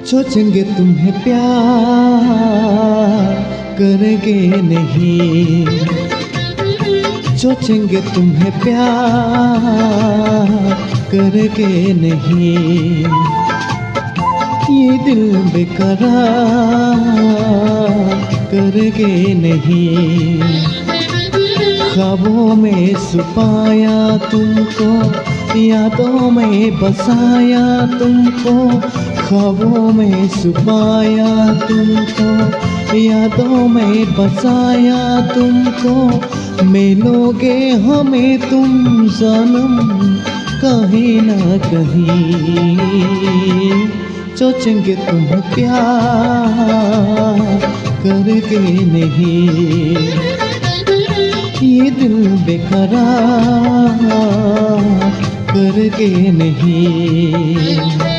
सोचेंगे तुम्हें प्यार करेंगे नहीं, सोचेंगे तुम्हें प्यार करेंगे नहीं। ये दिल बेकरार करेंगे नहीं। ख्वाबों में छुपाया तुमको, यादों में बसाया तुमको, ख्वाबों में छुपाया तुमको, यादों में बसाया तुमको। मिलोगे हमें तुम सनम कहीं ना कहीं। सोचेंगे तुम प्यार करेंगे नहीं। ये दिल बेकरार करेंगे नहीं।